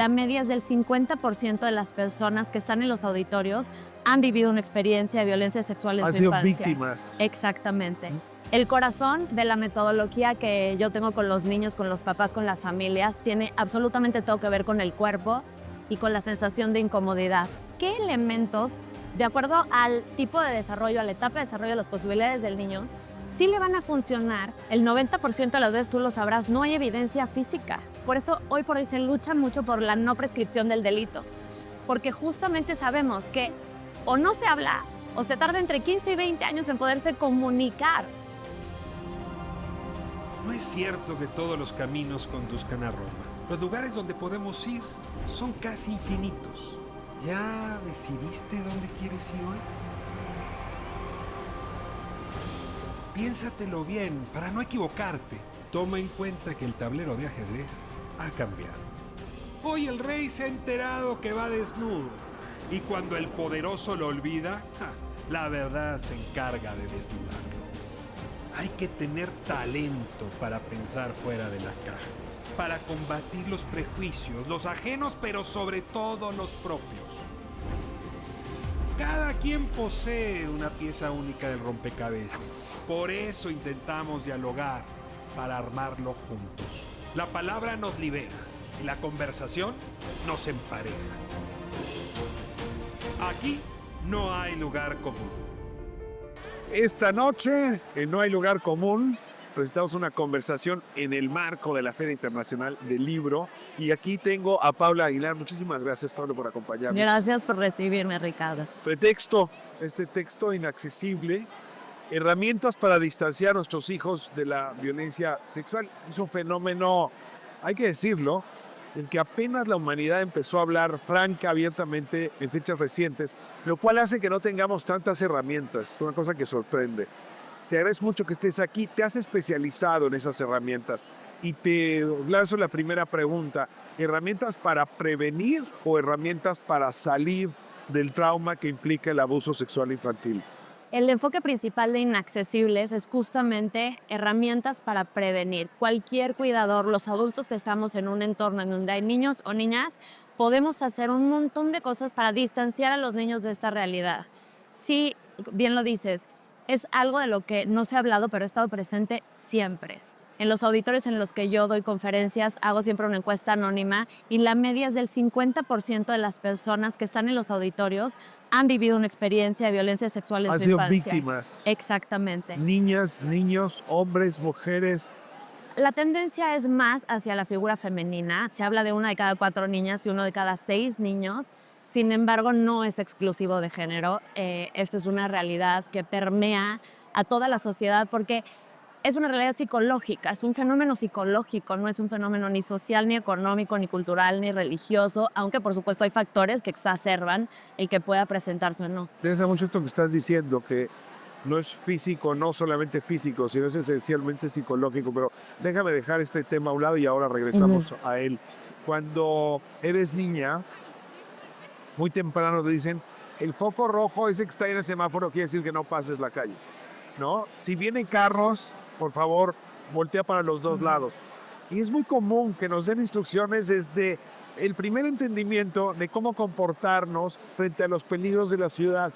La media es del 50% de las personas que están en los auditorios han vivido una experiencia de violencia sexual en Han su sido infancia. víctimas. Exactamente. El corazón de la metodología que yo tengo con los niños, con los papás, con las familias, tiene absolutamente todo que ver con el cuerpo y con la sensación de incomodidad. ¿Qué elementos, de acuerdo al tipo de desarrollo, a la etapa de desarrollo, a las posibilidades del niño, sí le van a funcionar? El 90% de las veces, tú lo sabrás, no hay evidencia física. Por eso hoy por hoy se lucha mucho por la no prescripción del delito, porque justamente sabemos que o no se habla o se tarda entre 15 y 20 años en poderse comunicar. No es cierto que todos los caminos conduzcan a Roma. Los lugares donde podemos ir son casi infinitos. ¿Ya decidiste dónde quieres ir hoy? Piénsatelo bien para no equivocarte. Toma en cuenta que el tablero de ajedrez ha cambiado. Hoy el rey se ha enterado que va desnudo. Y cuando el poderoso lo olvida, la verdad se encarga de desnudarlo. Hay que tener talento para pensar fuera de la caja, para combatir los prejuicios, los ajenos, pero sobre todo los propios. Cada quien posee una pieza única del rompecabezas. Por eso intentamos dialogar, para armarlo juntos. La palabra nos libera y la conversación nos empareja. Aquí no hay lugar común. Esta noche, en No hay lugar común, presentamos una conversación en el marco de la Feria Internacional del Libro. Y aquí tengo a Paula Aguilar. Muchísimas gracias, Pablo, por acompañarnos. Gracias por recibirme, Ricardo. Pretexto, este texto inaccesible, herramientas para distanciar a nuestros hijos de la violencia sexual. Es un fenómeno, hay que decirlo, del que apenas la humanidad empezó a hablar franca, abiertamente en fechas recientes, lo cual hace que no tengamos tantas herramientas. Es una cosa que sorprende. Te agradezco mucho que estés aquí, te has especializado en esas herramientas y te lanzo la primera pregunta. ¿Herramientas para prevenir o herramientas para salir del trauma que implica el abuso sexual infantil? El enfoque principal de Inaccesibles es justamente herramientas para prevenir. Cualquier cuidador, los adultos que estamos en un entorno en donde hay niños o niñas, podemos hacer un montón de cosas para distanciar a los niños de esta realidad. Sí, bien lo dices, es algo de lo que no se ha hablado, pero ha estado presente siempre. En los auditorios en los que yo doy conferencias, hago siempre una encuesta anónima y la media es del 50% de las personas que están en los auditorios han vivido una experiencia de violencia sexual en Han su sido infancia. víctimas. Exactamente. Niñas, niños, hombres, mujeres. La tendencia es más hacia la figura femenina. Se habla de 1 de cada 4 niñas y 1 de cada 6 niños. Sin embargo, no es exclusivo de género. Esto es una realidad que permea a toda la sociedad porque es una realidad psicológica, es un fenómeno psicológico, no es un fenómeno ni social, ni económico, ni cultural, ni religioso, aunque por supuesto hay factores que exacerban el que pueda presentarse o no. Te interesa mucho esto que estás diciendo, que no es físico, no solamente físico, sino es esencialmente psicológico. Pero déjame dejar este tema a un lado y ahora regresamos a él. Cuando eres niña, muy temprano te dicen, el foco rojo ese que está ahí en el semáforo quiere decir que no pases la calle, ¿no? Si vienen carros, por favor, voltea para los dos lados. Y es muy común que nos den instrucciones desde el primer entendimiento de cómo comportarnos frente a los peligros de la ciudad.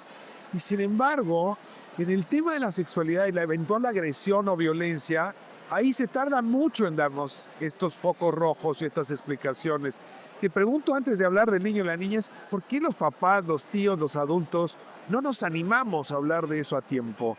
Y sin embargo, en el tema de la sexualidad y la eventual agresión o violencia, ahí se tarda mucho en darnos estos focos rojos y estas explicaciones. Te pregunto antes de hablar del niño y la niña, ¿por qué los papás, los tíos, los adultos no nos animamos a hablar de eso a tiempo?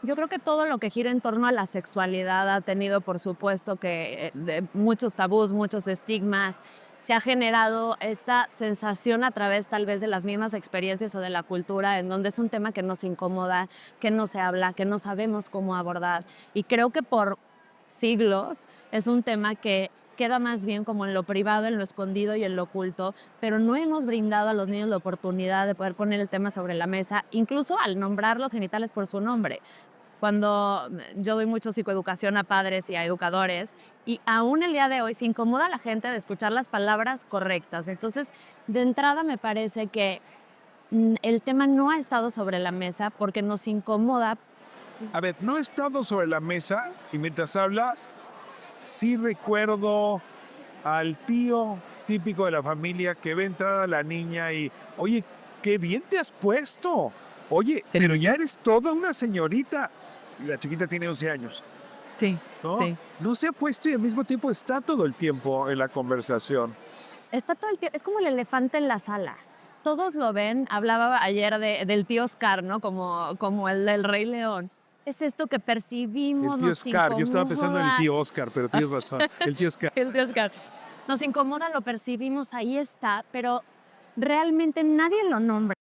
Yo creo que todo lo que gira en torno a la sexualidad ha tenido, por supuesto, que muchos tabús, muchos estigmas. Se ha generado esta sensación a través tal vez de las mismas experiencias o de la cultura, en donde es un tema que nos incomoda, que no se habla, que no sabemos cómo abordar. Y creo que por siglos es un tema que queda más bien como en lo privado, en lo escondido y en lo oculto, pero no hemos brindado a los niños la oportunidad de poder poner el tema sobre la mesa, incluso al nombrar los genitales por su nombre. Cuando yo doy mucho psicoeducación a padres y a educadores, y aún el día de hoy se incomoda a la gente de escuchar las palabras correctas. Entonces, de entrada me parece que el tema no ha estado sobre la mesa porque nos incomoda. A ver, no he estado sobre la mesa y mientras hablas, sí recuerdo al tío típico de la familia que ve entrar a la niña y, oye, qué bien te has puesto. Oye, Sí. pero ya eres toda una señorita. Y la chiquita tiene 11 años, Sí, ¿no? sí. No se ha puesto y al mismo tiempo está todo el tiempo en la conversación. Está todo el tiempo, es como el elefante en la sala. Todos lo ven, hablaba ayer del tío Oscar, ¿no? Como el del Rey León. Es esto que percibimos, El tío nos Oscar, yo estaba pensando en el incomoda. tío Oscar, pero tienes razón. El tío Oscar. El tío Oscar. Nos incomoda, lo percibimos, ahí está, pero realmente nadie lo nombra.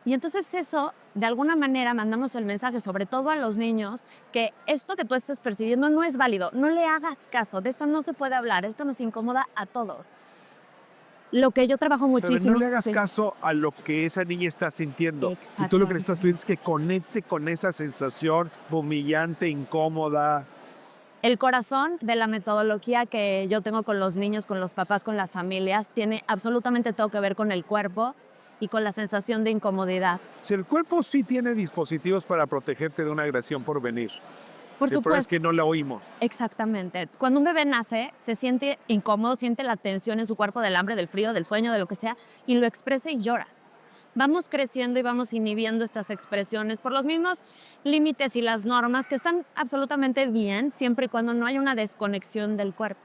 Y entonces eso, de alguna manera, mandamos el mensaje, sobre todo a los niños, que esto que tú estás percibiendo no es válido, no le hagas caso, de esto no se puede hablar, esto nos incomoda a todos. Lo que yo trabajo Pero muchísimo... no le hagas sí. caso a lo que esa niña está sintiendo. Y tú lo que le estás pidiendo es que conecte con esa sensación humillante, incómoda. El corazón de la metodología que yo tengo con los niños, con los papás, con las familias, tiene absolutamente todo que ver con el cuerpo y con la sensación de incomodidad. Si el cuerpo sí tiene dispositivos para protegerte de una agresión por venir. Por El problema es supuesto. que no la oímos. Exactamente. Cuando un bebé nace, se siente incómodo, siente la tensión en su cuerpo del hambre, del frío, del sueño, de lo que sea, y lo expresa y llora. Vamos creciendo y vamos inhibiendo estas expresiones por los mismos límites y las normas que están absolutamente bien, siempre y cuando no haya una desconexión del cuerpo.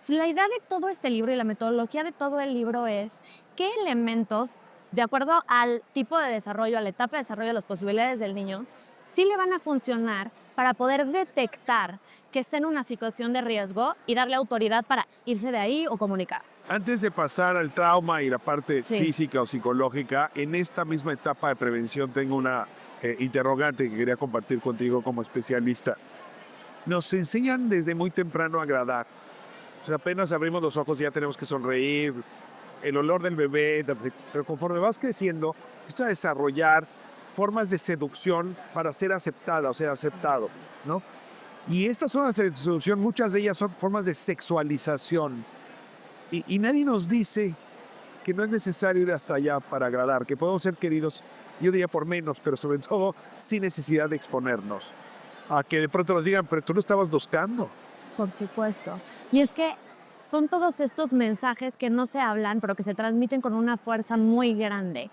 La idea de todo este libro y la metodología de todo el libro es qué elementos, de acuerdo al tipo de desarrollo, a la etapa de desarrollo, a las posibilidades del niño, sí le van a funcionar para poder detectar que está en una situación de riesgo y darle autoridad para irse de ahí o comunicar. Antes de pasar al trauma y la parte Sí. física o psicológica, en esta misma etapa de prevención tengo una interrogante que quería compartir contigo como especialista. Nos enseñan desde muy temprano a agradar. O sea, apenas abrimos los ojos ya tenemos que sonreír, el olor del bebé, pero conforme vas creciendo, empiezas a desarrollar formas de seducción para ser aceptada o ser aceptado, ¿no? Y estas formas de seducción, muchas de ellas son formas de sexualización. Y nadie nos dice que no es necesario ir hasta allá para agradar, que podemos ser queridos, yo diría por menos, pero sobre todo sin necesidad de exponernos. A que de pronto nos digan, pero tú lo estabas buscando. Por supuesto. Y es que son todos estos mensajes que no se hablan, pero que se transmiten con una fuerza muy grande.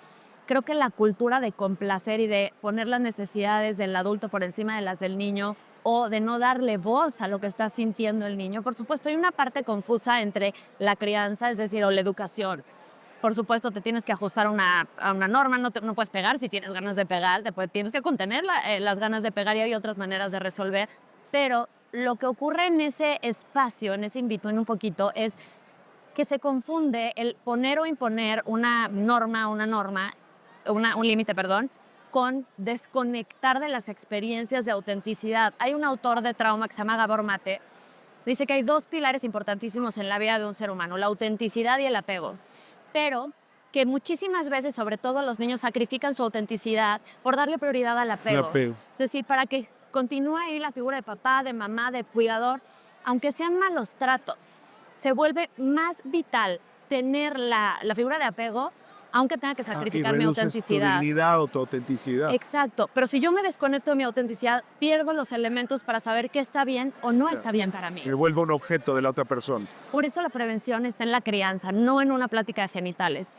Creo que la cultura de complacer y de poner las necesidades del adulto por encima de las del niño o de no darle voz a lo que está sintiendo el niño. Por supuesto, hay una parte confusa entre la crianza, es decir, o la educación. Por supuesto, te tienes que ajustar a una norma, no puedes pegar si tienes ganas de pegar, tienes que contener las ganas de pegar y hay otras maneras de resolver. Pero lo que ocurre en ese espacio, en ese in-between un poquito, es que se confunde el poner o imponer una norma, un límite, perdón, con desconectar de las experiencias de autenticidad. Hay un autor de trauma que se llama Gabor Mate, dice que hay dos pilares importantísimos en la vida de un ser humano, la autenticidad y el apego, pero que muchísimas veces, sobre todo los niños, sacrifican su autenticidad por darle prioridad al apego. Es decir, para que continúe ahí la figura de papá, de mamá, de cuidador, aunque sean malos tratos, se vuelve más vital tener la figura de apego, aunque tenga que sacrificar mi autenticidad. Tu dignidad o tu autenticidad. Exacto, pero si yo me desconecto de mi autenticidad, pierdo los elementos para saber qué está bien o no está bien para mí. Me vuelvo un objeto de la otra persona. Por eso la prevención está en la crianza, no en una plática de genitales.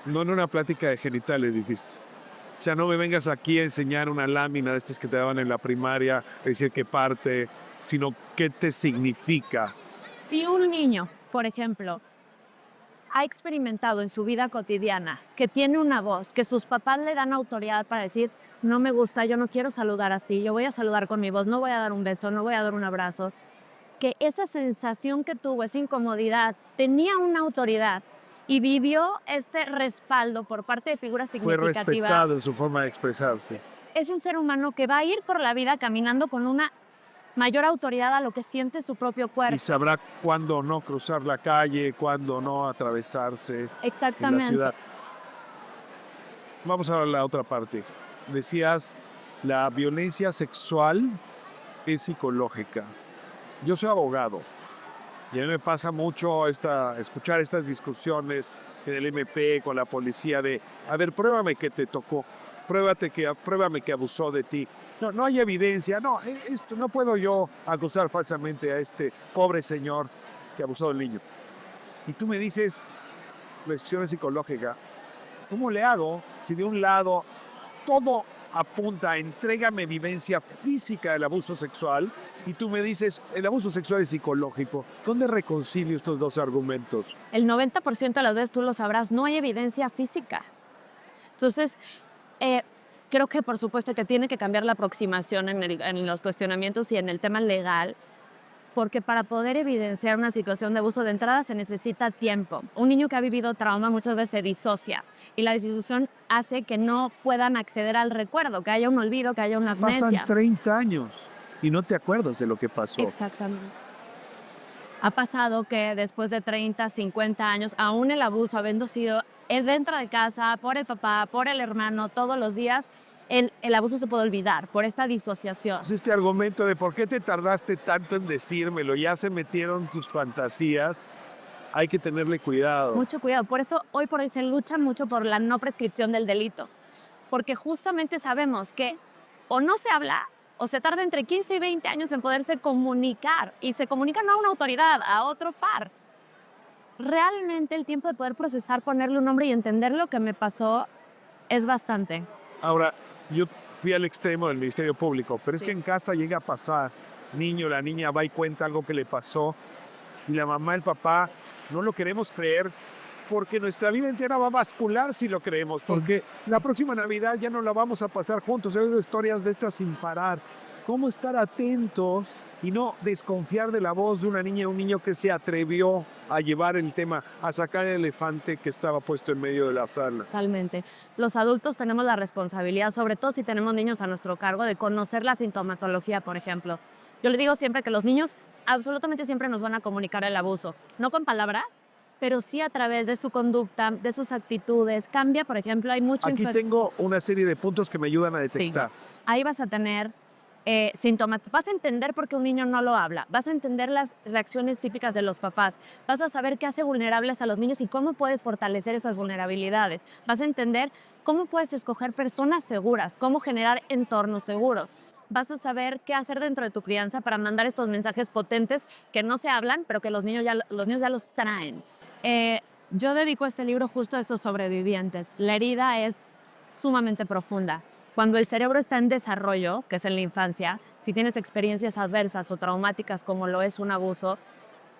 No en una plática de genitales, dijiste. O sea, no me vengas aquí a enseñar una lámina de estas que te daban en la primaria, decir qué parte, sino qué te significa. Si un niño, por ejemplo, ha experimentado en su vida cotidiana que tiene una voz, que sus papás le dan autoridad para decir, no me gusta, yo no quiero saludar así, yo voy a saludar con mi voz, no voy a dar un beso, no voy a dar un abrazo, que esa sensación que tuvo, esa incomodidad, tenía una autoridad y vivió este respaldo por parte de figuras Fue significativas. respetado en su forma de expresarse. Es un ser humano que va a ir por la vida caminando con una mayor autoridad a lo que siente su propio Y cuerpo. sabrá cuándo no cruzar la calle, cuándo no atravesarse en la Exactamente. ciudad. Vamos a ver la otra parte. Decías, la violencia sexual es psicológica. Yo soy abogado y a mí me pasa mucho escuchar estas discusiones en el MP con la policía de, a ver, pruébame que te tocó, pruébame que abusó de ti. No hay evidencia, no puedo yo acusar falsamente a este pobre señor que abusó del niño. y tú me dices, cuestión psicológica, ¿cómo le hago si de un lado todo apunta a entrégame vivencia física del abuso sexual y tú me dices, el abuso sexual es psicológico? ¿Dónde reconcilio estos dos argumentos? El 90% de las veces, tú lo sabrás, no hay evidencia física. Entonces, creo que por supuesto que tiene que cambiar la aproximación en los cuestionamientos y en el tema legal, porque para poder evidenciar una situación de abuso de entrada se necesita tiempo. Un niño que ha vivido trauma muchas veces se disocia y la disociación hace que no puedan acceder al recuerdo, que haya un olvido, que haya una amnesia. Pasan 30 años y no te acuerdas de lo que pasó. Exactamente. Ha pasado que después de 30, 50 años, aún el abuso habiendo sido dentro de casa, por el papá, por el hermano, todos los días, el abuso se puede olvidar por esta disociación. Este argumento de por qué te tardaste tanto en decírmelo, ya se metieron tus fantasías, hay que tenerle cuidado. Mucho cuidado. Por eso hoy por hoy se lucha mucho por la no prescripción del delito. Porque justamente sabemos que o no se habla o se tarda entre 15 y 20 años en poderse comunicar. Y se comunica no a una autoridad, a otro FAR. Realmente el tiempo de poder procesar, ponerle un nombre y entender lo que me pasó es bastante. Ahora, yo fui al extremo del Ministerio Público, pero es que en casa llega a pasar, la niña va y cuenta algo que le pasó y la mamá, el papá, no lo queremos creer porque nuestra vida entera va a bascular si lo creemos, porque la próxima Navidad ya no la vamos a pasar juntos. He oído historias de estas sin parar. ¿Cómo estar atentos y no desconfiar de la voz de una niña o un niño que se atrevió a llevar el tema, a sacar el elefante que estaba puesto en medio de la sala? Totalmente. Los adultos tenemos la responsabilidad, sobre todo si tenemos niños a nuestro cargo, de conocer la sintomatología, por ejemplo. Yo le digo siempre que los niños absolutamente siempre nos van a comunicar el abuso, no con palabras, pero sí a través de su conducta, de sus actitudes. Cambia, por ejemplo, hay mucho... Aquí tengo una serie de puntos que me ayudan a detectar. Sí. Ahí vas a tener síntomas. Vas a entender por qué un niño no lo habla. Vas a entender las reacciones típicas de los papás. Vas a saber qué hace vulnerables a los niños y cómo puedes fortalecer esas vulnerabilidades. Vas a entender cómo puedes escoger personas seguras, cómo generar entornos seguros. Vas a saber qué hacer dentro de tu crianza para mandar estos mensajes potentes que no se hablan, pero que los niños ya los traen. Yo dedico este libro justo a estos sobrevivientes. La herida es sumamente profunda. Cuando el cerebro está en desarrollo, que es en la infancia, si tienes experiencias adversas o traumáticas como lo es un abuso,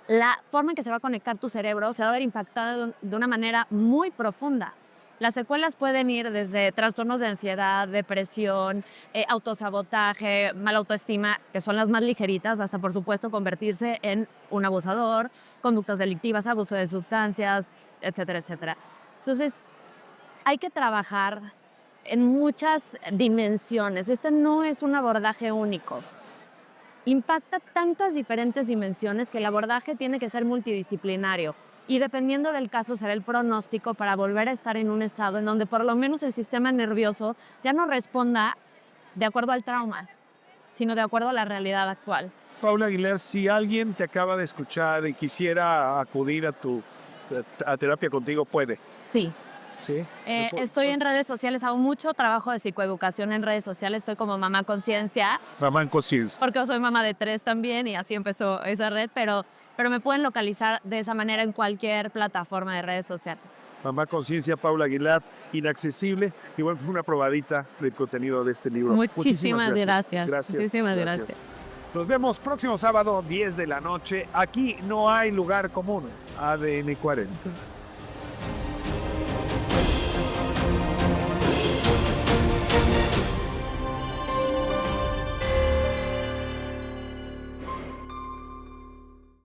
la forma en que se va a conectar tu cerebro se va a ver impactada de una manera muy profunda. Las secuelas pueden ir desde trastornos de ansiedad, depresión, autosabotaje, mala autoestima, que son las más ligeritas, hasta por supuesto convertirse en un abusador, conductas delictivas, abuso de sustancias, etcétera, etcétera. Entonces, hay que trabajar en muchas dimensiones. Este no es un abordaje único. Impacta tantas diferentes dimensiones que el abordaje tiene que ser multidisciplinario. Y dependiendo del caso será el pronóstico para volver a estar en un estado en donde por lo menos el sistema nervioso ya no responda de acuerdo al trauma, sino de acuerdo a la realidad actual. Paula Aguilar, si alguien te acaba de escuchar y quisiera acudir a terapia contigo, ¿puede? Sí. ¿Sí? Estoy en redes sociales, hago mucho trabajo de psicoeducación en redes sociales, estoy como Mamá Conciencia. Mamá en Conciencia. Porque soy mamá de 3 también y así empezó esa red, pero me pueden localizar de esa manera en cualquier plataforma de redes sociales. Mamá Conciencia, Paula Aguilar, inaccesible. Y bueno, fue una probadita del contenido de este libro. Muchísimas gracias. Muchísimas gracias. Nos vemos próximo sábado, 10 de la noche. Aquí no hay lugar común. ADN 40.